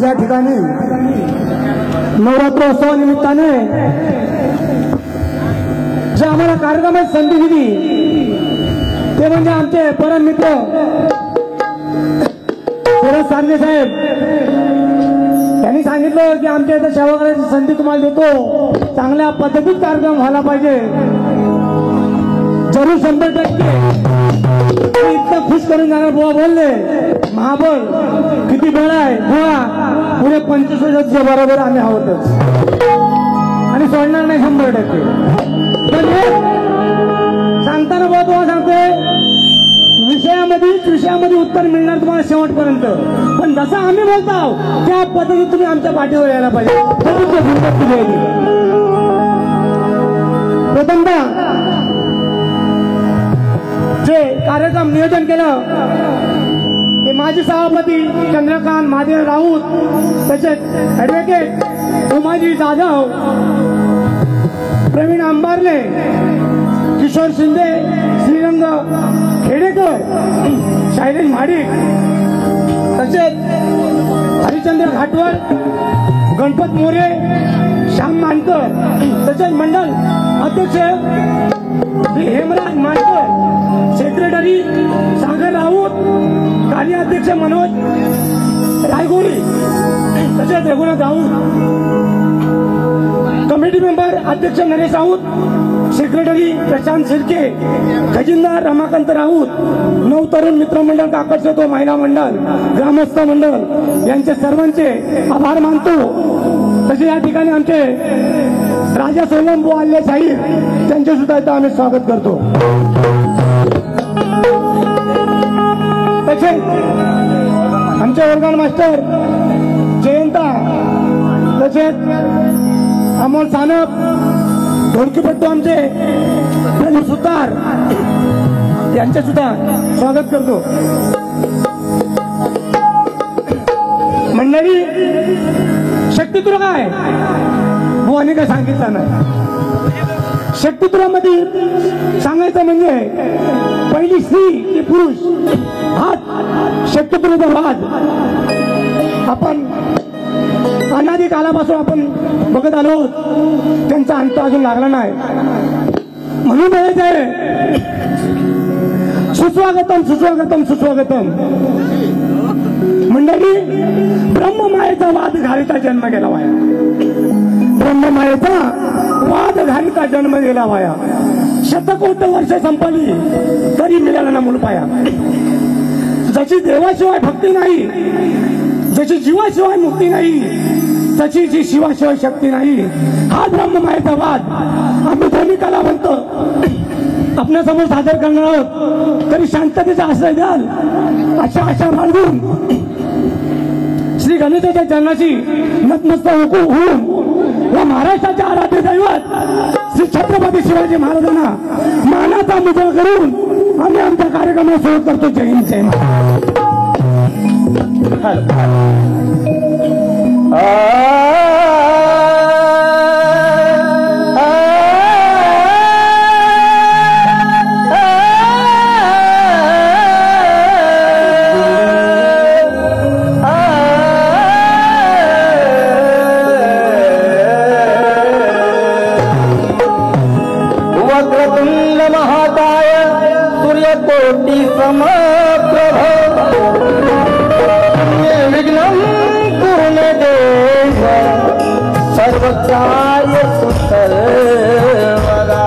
आज या ठिकाणी नवरात्रोत्सवानिमित्ताने जे आम्हाला कार्यक्रमात संधी दिली ते म्हणजे आमचे परम मित्र सुरेश सांगे साहेब त्यांनी सांगितलं की आमच्या इथे सेवा करायची संधी तुम्हाला देतो, चांगल्या पद्धतीत कार्यक्रम व्हायला पाहिजे. जरूर 100% इतकं खुश करून जाणार बुवा बोलले. महाबळ किती बळ आहे बुवा, पुढे 25 वर्षाच्या बरोबर आम्ही आहोतच आणि सोडणार नाही 100%. म्हणजे सांगताना बुवा तुम्हाला सांगतोय विषयामध्ये उत्तर मिळणार तुम्हाला शेवटपर्यंत. पण जसं आम्ही बोलतो त्या पद्धतीत तुम्ही आमच्या पाठीवर यायला पाहिजे. प्रथमतः जे कार्यक्रम नियोजन केलं ते माजी सभापती चंद्रकांत महादेव राऊत, तसेच ऍडव्होकेट उमाजी जाधव, प्रवीण अंबारले, किशोर शिंदे, श्रीरंग खेडेकर, शैलेश महाडिक, तसेच हरिचंद्र घाटवर, गणपत मोरे, श्याम मानकर, तसेच मंडल अध्यक्ष श्री हेमराज मानकर, सेक्रेटरी सागर राऊत, कार्याध्यक्ष मनोज रायगोरी, तसेच रघुनाथ राऊत, कमिटी मेंबर अध्यक्ष नरेश राऊत, सेक्रेटरी प्रशांत शिर्के, खजिनदार रमाकांत राऊत, नवतरुण मित्र मंडळ काकडचे महिला मंडळ, ग्रामस्थ मंडळ यांचे सर्वांचे आभार मानतो. तसे या ठिकाणी आमचे राजा सोलंबू आल्ले साहिब त्यांचे सुद्धा इथं आम्ही स्वागत करतो. तसे आमचे ऑर्गन मास्टर जयंता, तसेच अमोल सानप, ढोलकीपट्टू आमचे प्रदीप सुतार यांचे सुद्धा स्वागत करतो. मंडळी शक्तितुरा काय बुवाने काय सांगितलं नाही. शक्तितुरामध्ये सांगायचं म्हणजे पहिली स्त्री की पुरुष हाच शक्तितुराचा वाद आपण अनादी कालापासून आपण बघत आलो. त्यांचा अंत अजून लागला नाही म्हणून म्हणायचं आहे सुस्वागतम सुस्वागतम सुस्वागतम. मंडळी ब्रह्ममायेचा वाद घालिता जन्म गेला वाया, ब्रह्ममायेचा वाद घालिता जन्म गेला वाया. शतकोट वर्ष संपली तरी मिळाला ना मूलपाया. जशी देवाशिवाय भक्ती नाही, जशी जीवाशिवाय मुक्ती नाही, तशी जी शिवाशिवाय शक्ती नाही. हा ब्रह्ममायेचा वाद आम्ही दोन्ही कलावंत आपल्यासमोर सादर करणार आहोत. तरी शांततेचा आश्रय द्याल अशा आशा बाळगून श्री गणेशाच्या चरणाशी नतमस्तक होऊन व महाराष्ट्राच्या आराध्य दैवत श्री छत्रपती शिवाजी महाराजांना मानाचा मुजरा करून आम्ही आमच्या कार्यक्रमाला सुरू करतो. जय हिंद जय महाराष्ट्र. वक्रतुंड महाकाय सूर्यकोटि समप्रभ विघ्नं कुरु मे देव सर्वकार्येषु सर्वदा.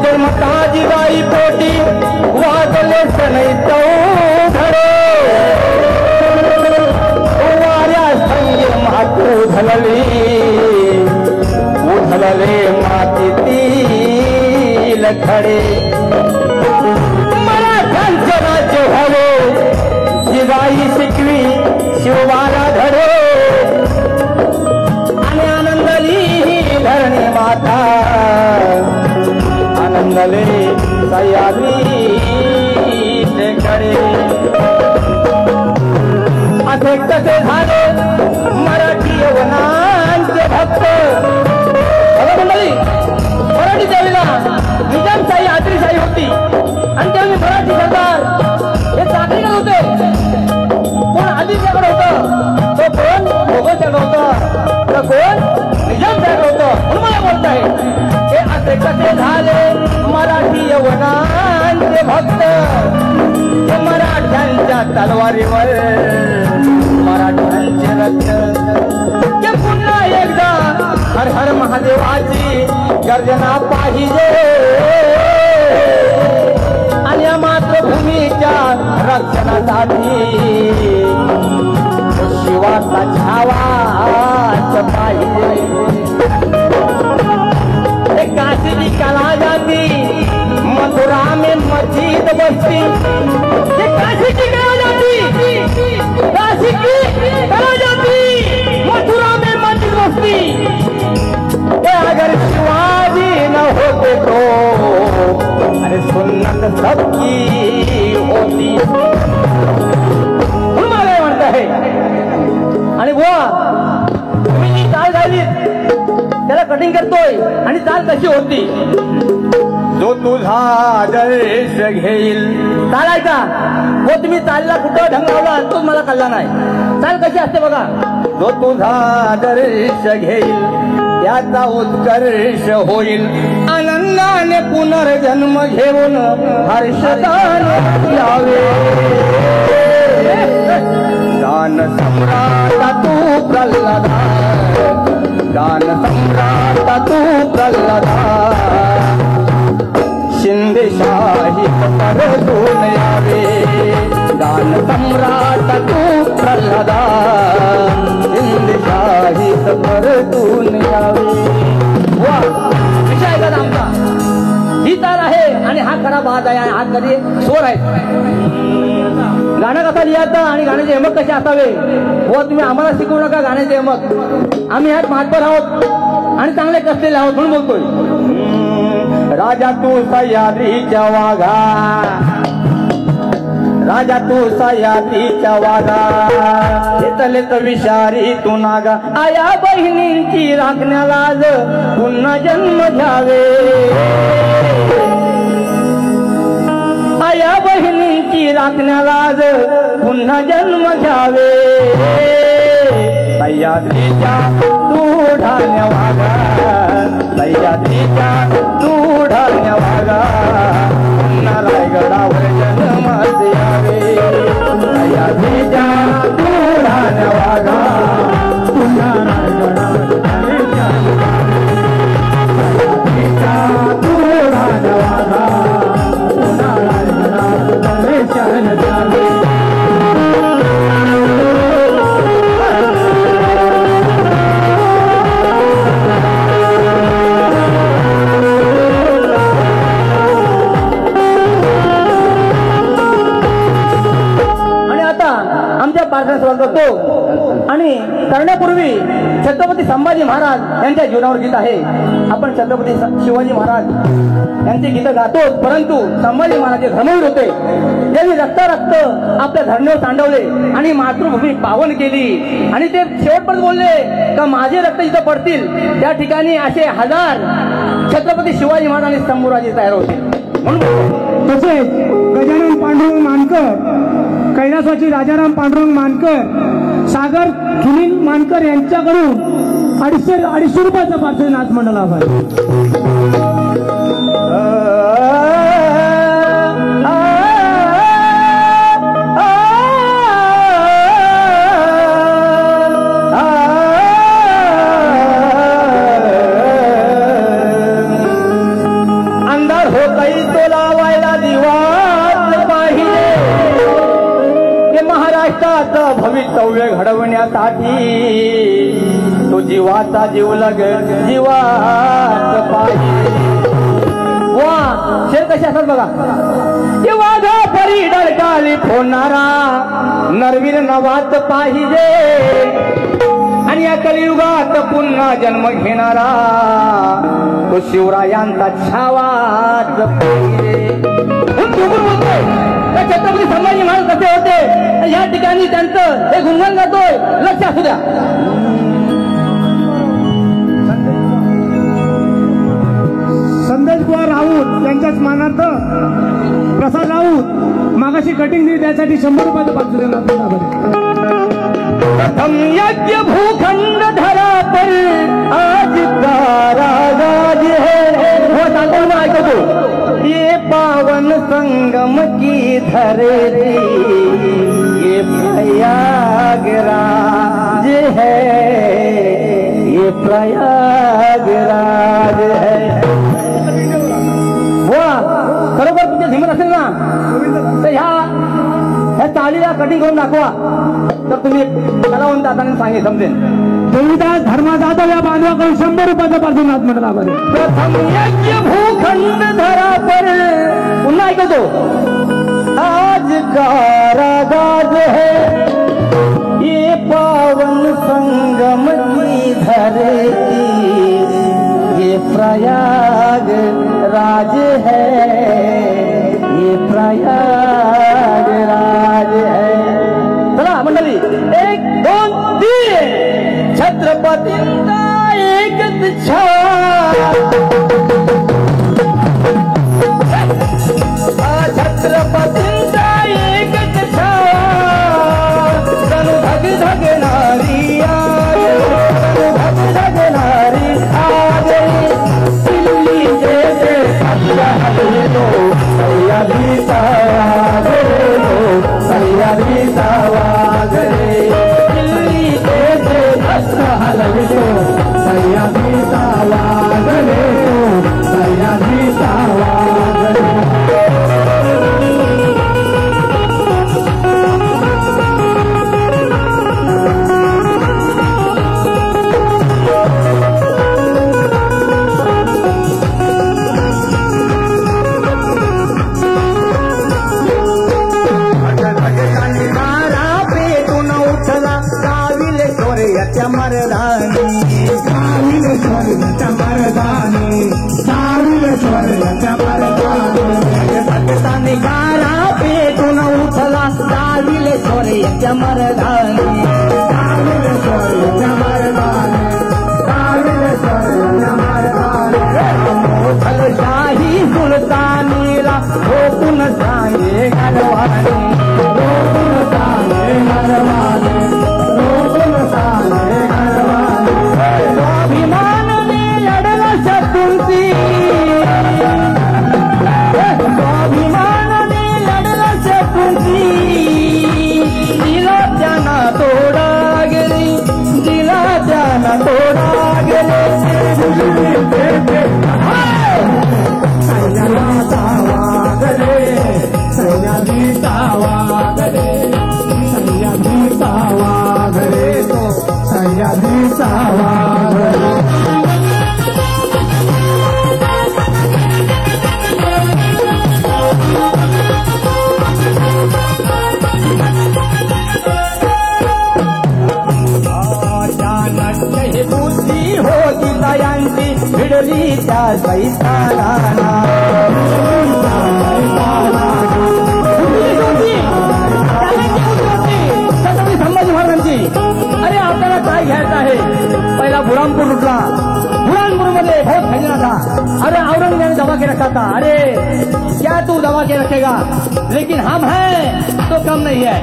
जन्मता जिवाई पोटी मंगले सह्याद्रीचे कडे. असे कसे झाले मराठी यवनांचे भक्त. मंडळी, मराठी त्यावेळेला निजामशाही आदिलशाही होती आणि त्यावेळी मराठी सरदार हे चाकरी करत होते. कोण आदिलशाहीकडे होतं, तो कोण मोगलशाहीकडे होतं, तर कोण निजामशाहीकडे होतं. म्हणून मला बोलत आहे हे असे कसे झाले मराठी यवनांचे भक्त. हे मराठ्यांच्या तलवारीवर मराठ्यांचे रक्त. ते पुन्हा एकदा हर हर महादेवाची गर्जना पाहिजे आणि या मातृभूमीच्या रक्षणासाठी शिवाचा छावाच पाहिजे. काशी की कला जाती मथुरा में मस्जिद बस्ती. काशी की कला जाती, काशी की कला जाती मथुरा में मस्जिद बस्ती. अगर शिवाजी न होते तो अरे सुन्नत सबकी होती. मला म्हणत आहे आणि बुवा तुम्ही जी चाल झाली त्याला कटिंग करतोय आणि चाल कशी होती. जो तुझा आदर्श घेईल. चाल आहे का हो, तुम्ही चालला कुठं ढंग लावला तोच मला कळला नाही. चाल कशी असते बघा. जो तुझा आदर्श घेईल त्याचा उत्कर्ष होईल. आनंदाने पुनर्जन्म घेऊन हर्षदाने यावे. गान सम्राट तू प्रल्हादा, गान सम्राट तू प्रल्हादा. शिंदेशाही परतून यावे. गान सम्राट तू प्रल्हादा, शिंदेशाही परतून यावे. वा विषय का आमचा ही ताल आहे आणि हा खरा बाज आहे आणि हा कधी स्वर आहे. गाणं कसा लिहायचं आणि गाण्याचे यमक कसे असावे व तुम्ही आम्हाला शिकवू नका गाण्याचे यमक. आम्ही ह्यात महात्पर आहोत आणि चांगले कसलेले आहोत म्हणून बोलतोय. राजा तू सह्याद्रीच्या वाघा, राजा तू सह्याद्रीच्या वाघा. घेतलेत विषारी तू नागा. आया बहिणींची राखण्याला आज पुन्हा जन्म घ्यावे. आया बहिणींची राखण्याला आज पुन्हा जन्म घ्यावे. सह्याद्रीच्या तू ढाण्या वागा, सह्याद्रीच्या तू ढाण्या वागा. पुन्हा रायगडावर जन्मास यावे. सह्याद्रीच्या तू ढाण्या वागा, पुन्हा रायगडावर सह्याद्रीच्या तू ढाण्या वागा. पुन्हा रायगडावर दर्शन द्यावे. सुरुवात करतो आणि करण्यापूर्वी छत्रपती संभाजी महाराज यांच्या जीवनावर गीत आहे. आपण छत्रपती शिवाजी महाराज यांचे गीत गातो, परंतु संभाजी महाराज धर्मवीर होते. त्यांनी रक्त आपल्या धरणीवर सांडवले आणि मातृभूमी पावन केली आणि ते शेवटपर्यंत बोलले का माझे रक्त जिथं पडतील त्या ठिकाणी असे हजार छत्रपती शिवाजी महाराज आणि स्तंभराजे तयार होते. म्हणून तसेच गजानन पांडुरंग मानकर, कैलासवासी राजाराम पांडुरंग मानकर, सागर सुनील मानकर यांच्याकडून 250 रुपयाचा पार्सल नाच मंडळाला आहे. अंधार होताही तो लावायला दिवास पाहिजे. महाराष्ट्राचं भवितव्य घडवण्यासाठी तो जीवाचा जीवलग जीवात पाहिजे. वा शेर कसे असतात बघा. वाघा परी डरकाली फोडणारा नरवीर नवात पाहिजे आणि या कलियुगात पुन्हा जन्म घेणारा तो शिवरायांचा छावाच पाहिजे. छत्रपती संभाजी महाराज कसे होते या ठिकाणी त्यांचं हे गुणगान गातोय, लक्ष असू द्या. संदेश बुवा राऊत यांच्याच मानार्थ प्रसाद राऊत मागाशी कटिंग दिली त्यासाठी 100 रुपयाचं पाच देणार. प्रथम यज्ञ भूखंड धरा पर आज का राज है. हो सांगतो ना, ऐकतो. ये पावन संगम की धरती ये प्रयागराज है, ये प्रयागराज है. खरोखर तुमच्या हिंमत असेल ना तर ह्या चालीला कटिंग करून दाखवा, तर तुम्ही कलावंत आता सांगे समजेल. देवीदास धर्मा जाधव या बांधवाकडून 100 रुपयाचं पासून हात म्हटला. प्रथम यज्ञ भूखंड धरा पर, पुन्हा ऐकतो. आज कारागार है ये पावन संगम की धरती ये प्रयाग राज है, ये प्रयाग राज है. चला मंडळी, 1 2 3. छत्रपतींचा एकच छावा, छत्रपतींचा एकच छावा, जणू धग धगणारी आज, जणू धग धगणारी आज. दिल्ली जैसे सैयादी सैयादी सावागरे, दिल्ली जैसे हलवितो सैयादी सावागरे, सैयादी सावागरे. भक्तांनी गारा पेटून उठला दाविलेश्वरच्या मर्दानी, दाविलेश्वरच्या मर्दानी, दाविलेश्वरच्या मर्दानी. मोठल शाही सुलतानीला झोपून सांगे गडवानी, झोपून सांगे गडवानी, झोपून सांगे गडवानी. स्वाभिमानाने लढला शत्रूंची, स्वाभिमानाने लढला शत्रूंची, दिला त्यांना तोडा गेली, दिला त्यांना तोडा गेली. सैन्याचा वागले, सैन्याचा वागले, सैन्याचा वागले, तो सैन्याचा वागले. बुद्धी होती दयांची भिडली त्या सैतानाला, छत्रपती संभाजी महाराजांची. अरे आपल्याला काय घ्यायचं आहे? पहिला बुरानपूर लुटला, बुरानपूरमध्ये बहुत खजिना था. अरे औरंगजेब दबा के रखा था. अरे क्या तू दबा के रखेगा, लेकिन हम हैं तो कम नहीं है.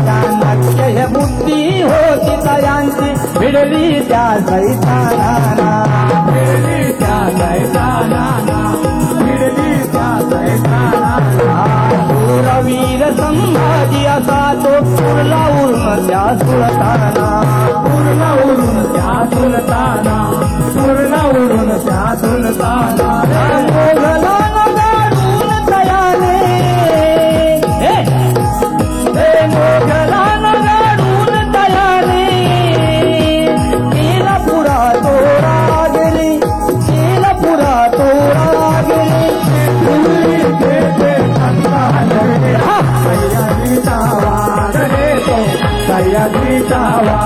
चाणक्य बुद्धी होती दयांची भिडली त्या सैतानाला, भिडली त्या सैतानाला, भिडली त्या सैतानाला. शूरवीर संभाजी असा तो उरला उरून त्या सुलताना, उरला उरून त्या सुलताना, उरला उरून त्या सुलताना. मोगला नगाडून तयाने, मोगला नगाडून तयाने, केला पुरा तोडा गेली, केला पुरा तोडा गेली.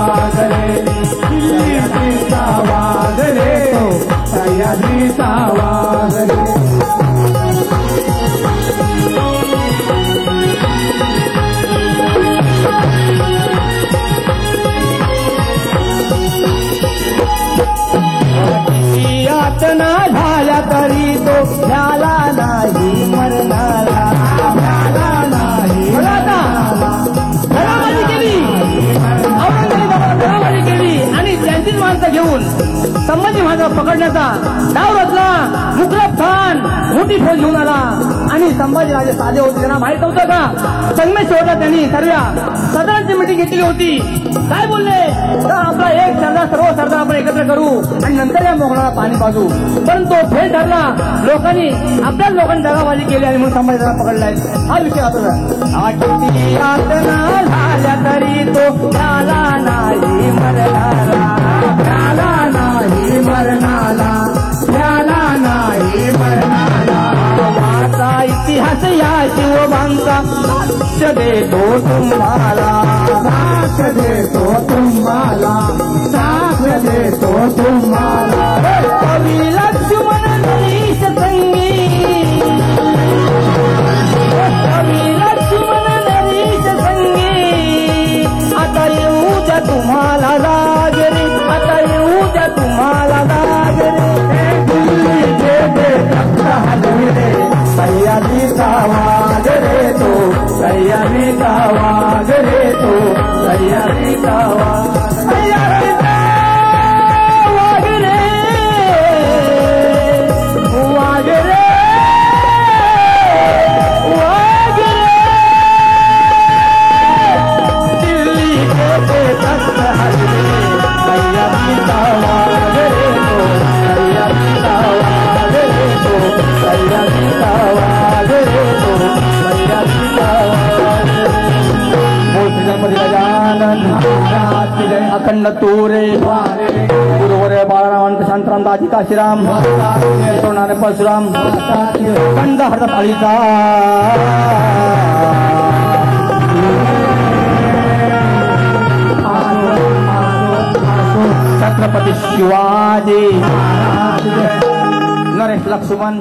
वाघ रे सह्याद्रीचा वाघ रे तो सह्याद्रीचा वाघ रे यातना झाल्या तरी तो झाला नाही मरणाला झाला नाही घरामध्ये केली घरामध्ये केली आणि त्यांचीच माणसं घेऊन संभाजी महाराज पकडण्याचा डाव रचला. मुकरब खान मोठी फौज घेऊन आला आणि संभाजीराजे साधे होते त्यांना माहित नव्हतं का. संगमेश्वरला त्यांनी सर्व सरदारांची मिटिंग घेतली होती. काय बोलले तर आपला एक सरदार सर्व सरदार आपण एकत्र करू आणि नंतर या मोगलाला पाणी पाजू. परंतु फेल ठरला. लोकांनी आपल्याच लोकांनी दगाबाजी केली आणि म्हणून संभाजीराजांना पकडलाय. हा विषय किती यातना झाल्या तरी तो झाला नाही मरणाला झाला नाही मरणाला झाला नाही मरणाला माझा इतिहास या शिवबांचा साक्ष देतो तुम्हाला साक्ष देतो तुम्हाला साक्ष देतो तुम्हाला कवी लक्ष्मण नरेश संगी कवी लक्ष्मण नरेश संगी आता येऊ द्या तुम्हाला लागरे आता येऊ द्या तुम्हाला लागरे सह्याद्रीचा वाघ रे तो सह्याद्रीचा वाघ रे तो सह्याद्रीचा सह्याद्रीचा वाघ रे वाघ रे वाघ रे दिल्ली के तख्त हजरे सह्याद्रीचा वाघ रे तो सह्याद्रीचा वाघ रे तो सह्याद्रीचा वाघ रे तो सह्याद्रीचा गणपती गजानन अखंड तोरे गुरुवर्य बाळाराम शांतराम दाजी काशीराम सोनारे परशुराम खंड हरताळीचा छत्रपती शिवाजी नरेश लक्ष्मण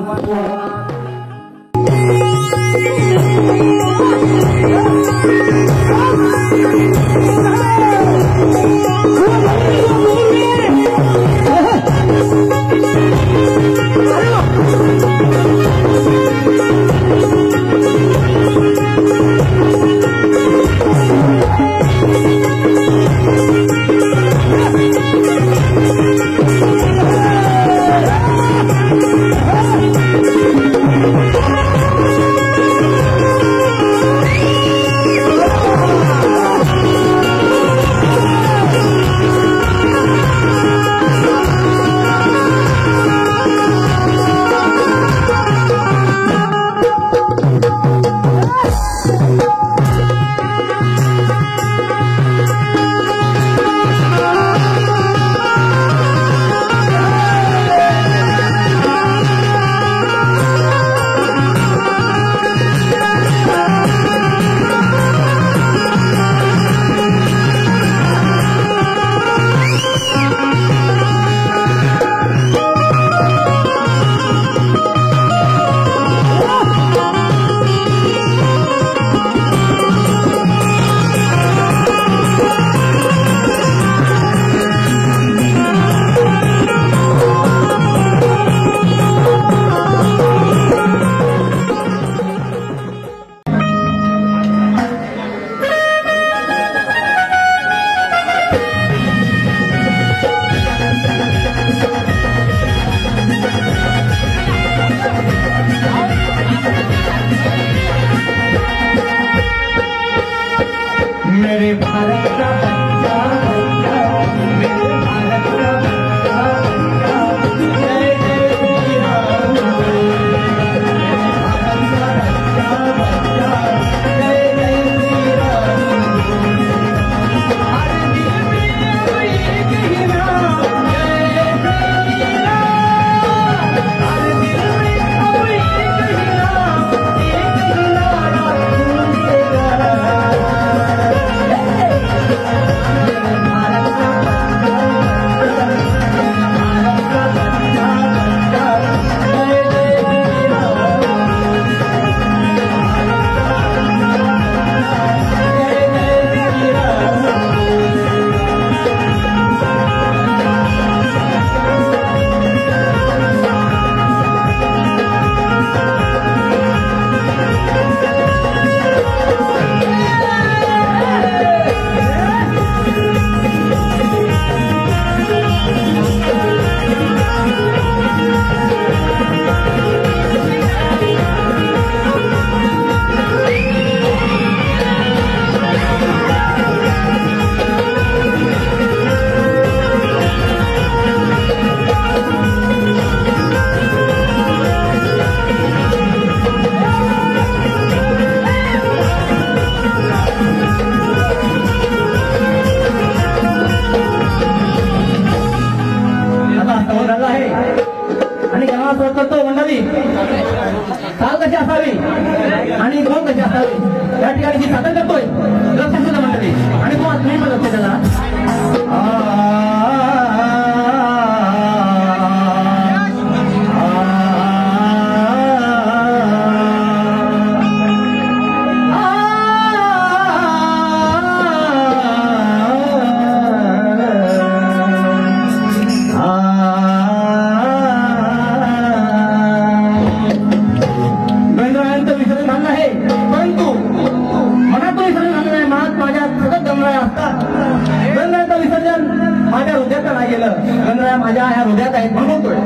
चाल कशी असावी आणि गो कशी असावी या ठिकाणी जी सादर करतोय लक्ष सुद्धा मंडळी आणि तुम्ही पण लक्ष द्या. गणरायांचं विसर्जन झालं आहे परंतु मनातून विसर्जन झालं नाही. मनात माझ्या सतत गणराया असतात. गणरायांचं विसर्जन माझ्या हृदयात नाही गेलं. गणराया माझ्या ह्या हृदयात आहेत म्हणून बोलतोय.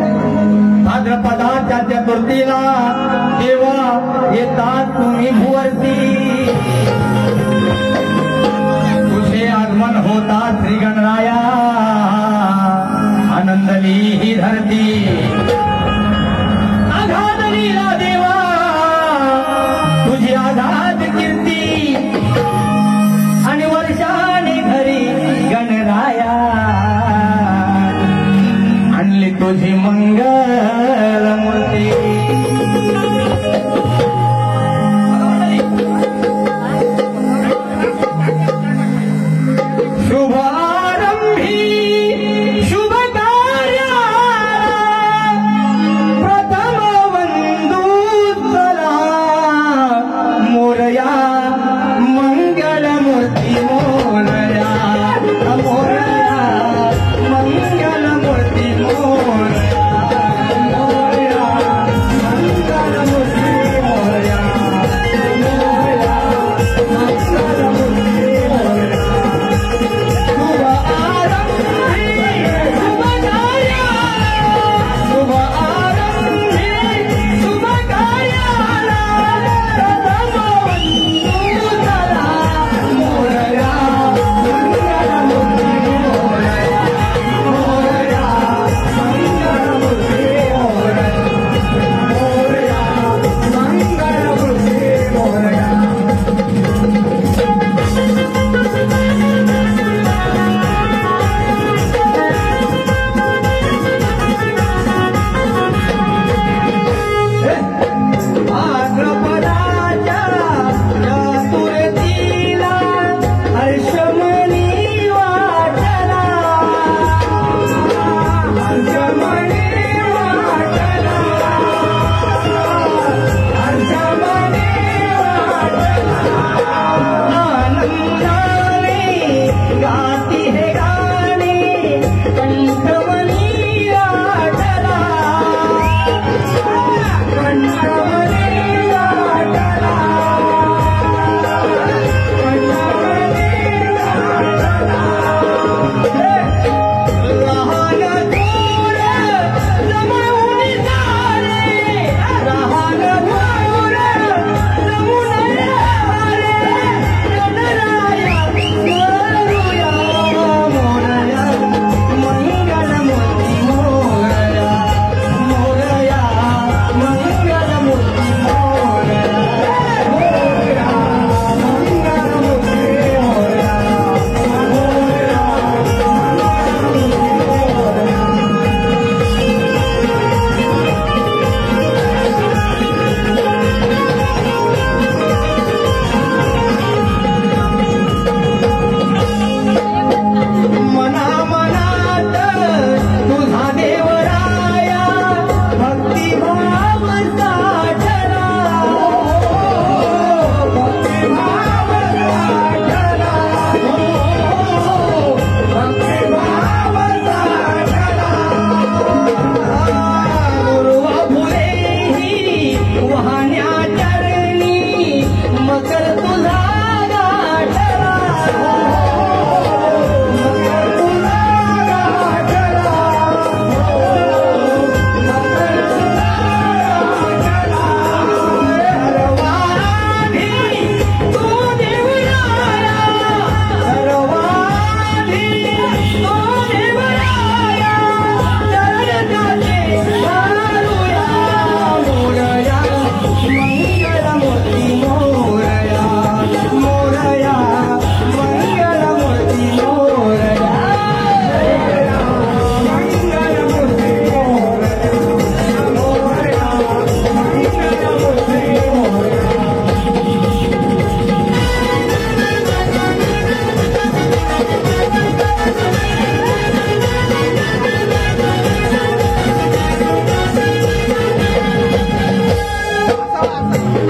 भाद्रपदाच्या चतुर्थीला देवा येतात तुम्ही भुवरती. तुझे आगमन होता श्री गणराया आनंदली ही धरती. आघादलीला देवा तुझी आझाद कीर्ती आणि वर्षाने घरी गणराया आणली तुझी मंगल मूर्ती. शुभारंभी शुभ कार्या प्रथम वंदू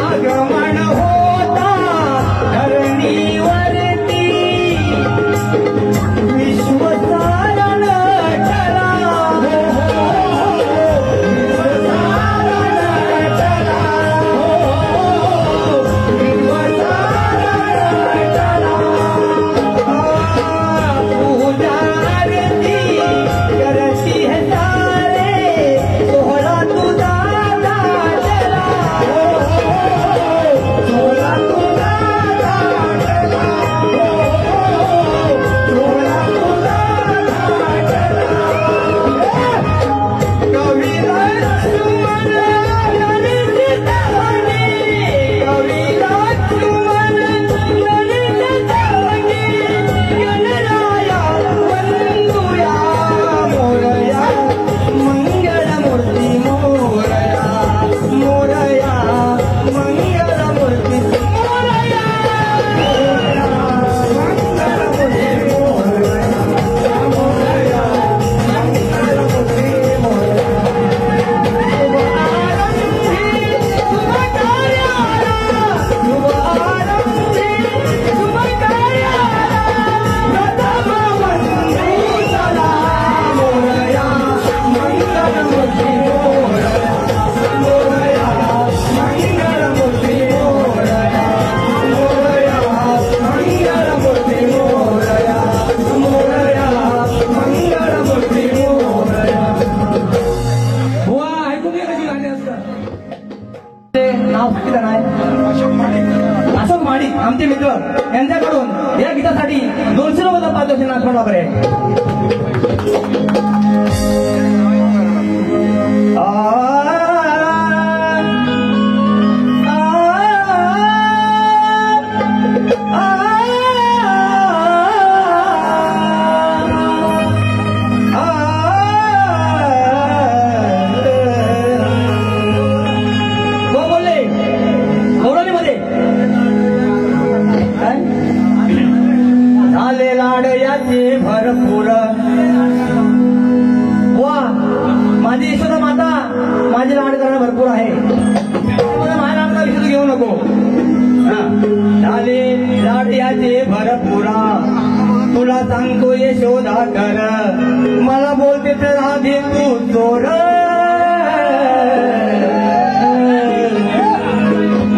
आगमन होता धरणीवरती विश्वसारण चला आमचे मित्र यांच्याकडून या गीतासाठी 200 रुपये पारितोषिक नाचवण वगैरे भरपूर वा माझी यशोदा माता माझी लाड करणं भरपूर आहे माझ्या लाडचा विषय घेऊ नको झाले लाड याचे भरपुरा तुला सांगतो यशोदा कर मला बोलते तर आधी तू चोर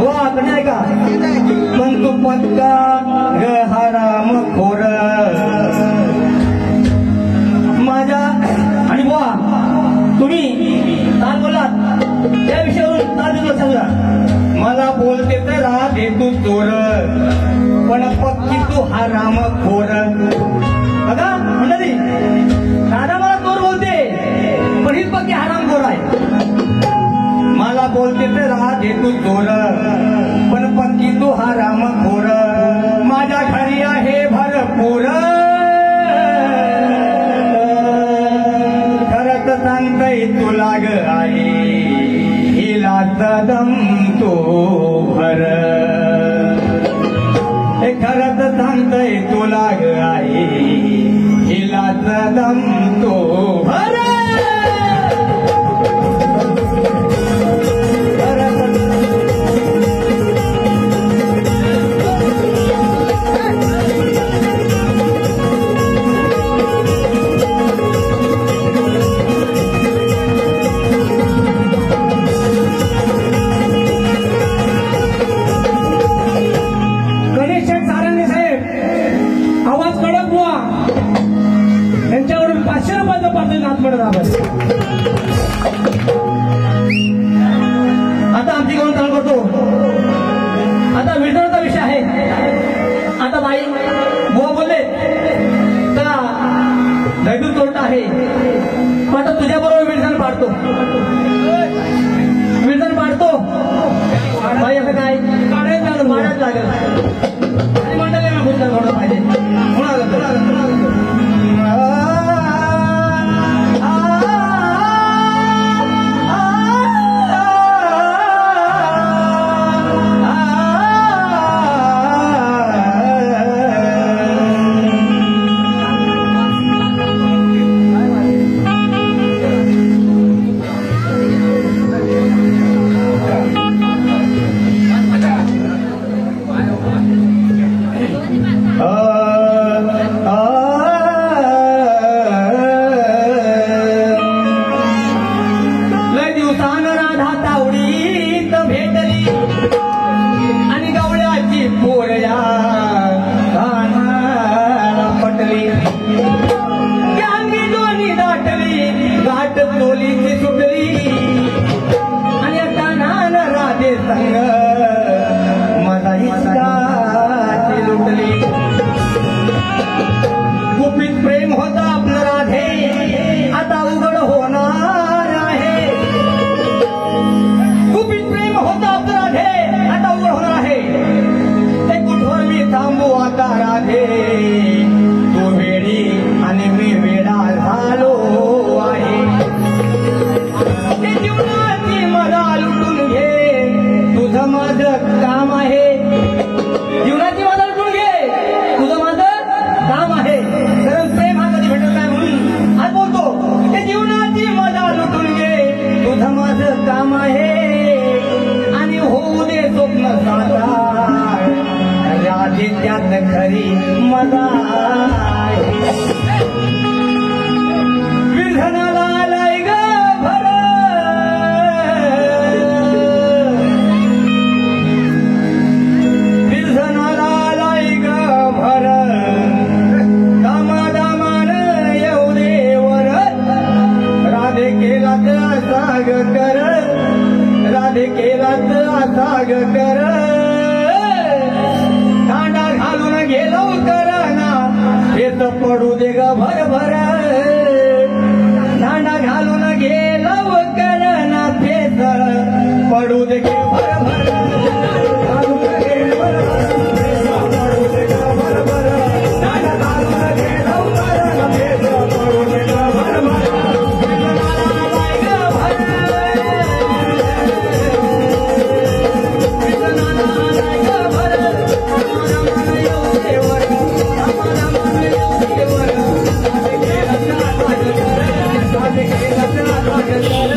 वा कधी का पण तू पक्का हराम खोर आणि बुवा तुम्ही काय बोललात त्या विषयावरून काय दिलं समजा मला बोलते तर राधे तू चोर पण पक्की तू हा राम खोर बघा मंडळी राधा मला चोर बोलते पण हीच पक्की हराम खोर आहे मला बोलते तर राधे तू चोर पण पक्की तू हा राम खोर माझ्या घरी आहे भरपूर सांगतय तुला ग आई हिला दम तो भर खरंच सांगतय तुला ग आई हिला दम तो भर आता आमची कोण चालू करतो आता विठ्ठलाचा विषय आहे आता बाई बुवा बोलले का दैदूत तोडता आहे पण आता तुझ्या बरोबर विठ्ठल पाडतो बाई असं काय काढायचं मारायच लागेल आणि मंडळी भूषण घडलं पाहिजे माझं काम आहे जीवनाची माझं लुटून घे तुझं माझं काम आहे कारण प्रेम हा कधी भेटत नाही म्हणून आज बोलतो ते जीवनाची माझा लुटून घे तुझं माझं काम आहे आणि होऊ दे स्वप्न साकार राधी त्यात खरी मजा आहे विरधनाला आलाय ग भर विरधनाला आलाय ग भर दामादामान येऊ देवर राधे केलात असाग कर राधे केलात असाग कर दांडा घालून गेलो कर ना हेच पडू दे ग भर भर दांडा घालून गेलो कर ना फेस पडू दे गे भर भर घालून गेलो भर भर पडू दे ग भर भर दांडा घालून गेलो कर ना फेस पडू दे ग भर भर भर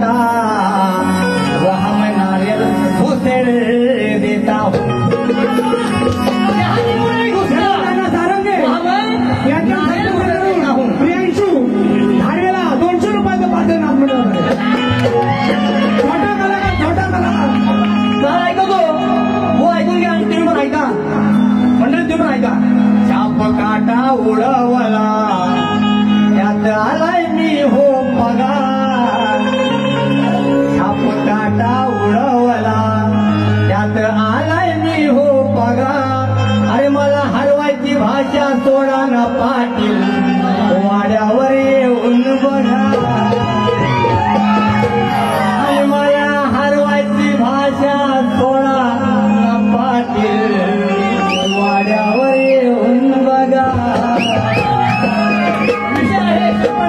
जाता वो हम नारियल घुसेड़ देता हूँ सारंगे प्रियांशू धारेला 200 रुपयाचं पात्र नाव मिळवलं छोटा कलाकार जरा ऐकतो हो ऐकून घ्या आणि तुम्ही पण ऐका मंडळी तुम्ही पण ऐका छाप काटा उडवला त्यात आलाय मी हो पगार छाप काटा उडवला त्यात आलाय मी हो पगार अरे मला हरवायची भाषा सोडा ना पाटील वाड्यावर येऊन बघा अरे मला हरवायची भाषा सोडा ना पाटील वाड्यावर येऊन बघा विषय आहे शंभर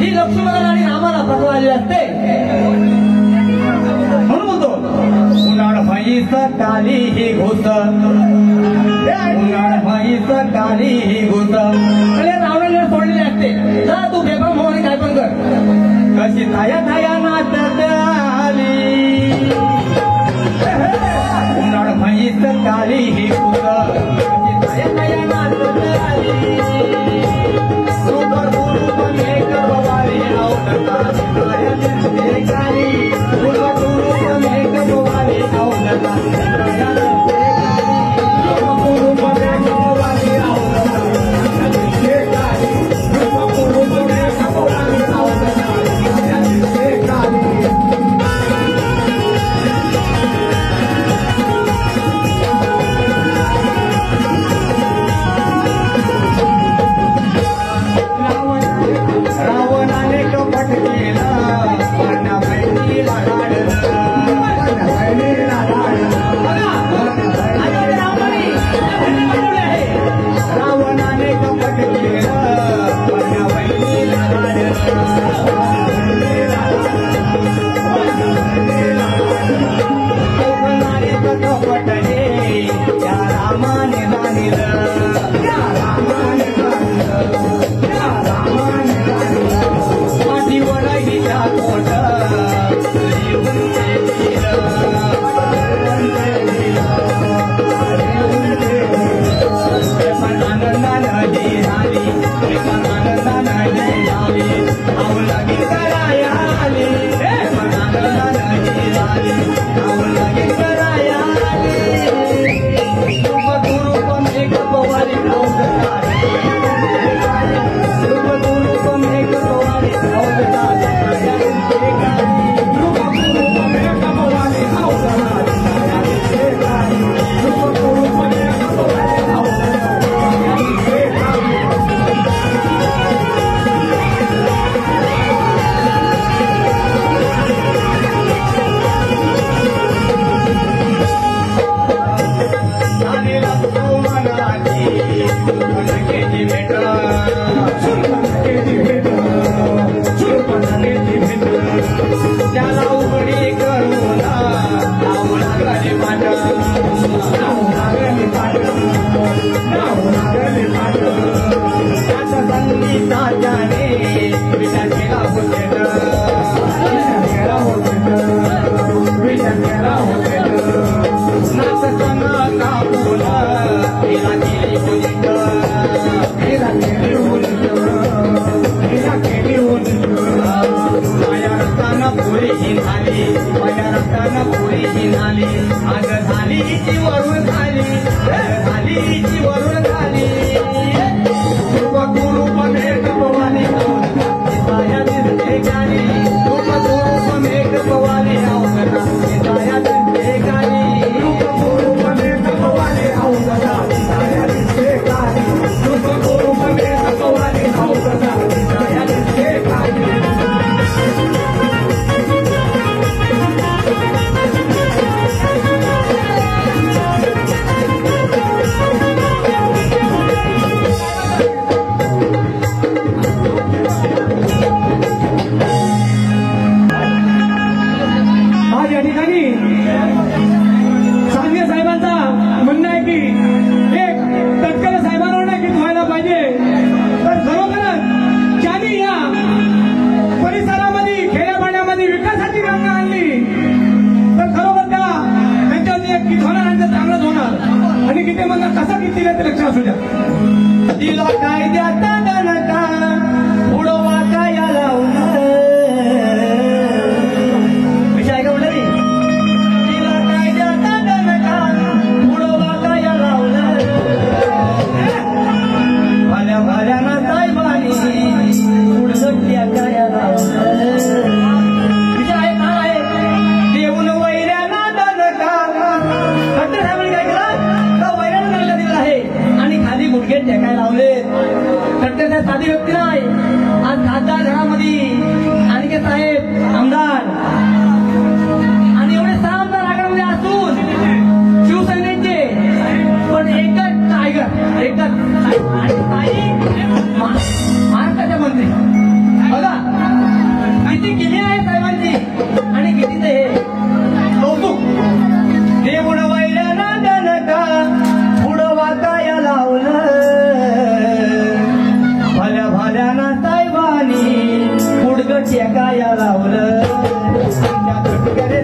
ही लक्ष्मणाला आणि रामाला पटवायची असते म्हणून बोलतो उन्हाळ म्हैस काली ही घुस उन्हाळ म्हैस काली ही घुस अरे रावणाला सोडलेली असते जा तू बेफाम हो आणि काय पण कर कशी थाया थाया नाचत आली उन्हाळ म्हैस काली ही घुस कशी थाया थाया नाचत आली सुंदर गुरु एक बवारी आवडता थाया दिसते काली सुंदर गुरु एक बवारी आवडता थाया दिसते रावणाने कपट केला पण बहिणीला रावणाने कपट केलं पण बहिणीला कपट हे त्या रामाने जाणीलं पाठीवर हिच्या पोट लिहून ते दिलं पण आनंदानं ही झाली पण आनंदानं ही झाली आऊ लगेच कराया आली पण आनंदानं ही झाली आऊ लगेच कराया आली रूप गुरूप एक पवारी रूप गुरूप एक पवारी त्याला उघडी करून नाव लागले पाठ त्याचा संगीताच्याने विचार केला होते नाच संगा फुला तिला केली माझ्या रक्तानं पुरी हिंडाली माझ्या रक्तानं पुरी हिंडाली आग झाली हिची वरून खाली झाली हिची वरून खाली रूप एक पवानी साया दिसते गाली रूप एक पवानी अवघडा साया दिसते गाली रूप एक पवानी अवघडा साया दिसते गाली रूप एक पवानी अवघडा साया दिसते गाली शेकाया लावलं त्या तुटकरे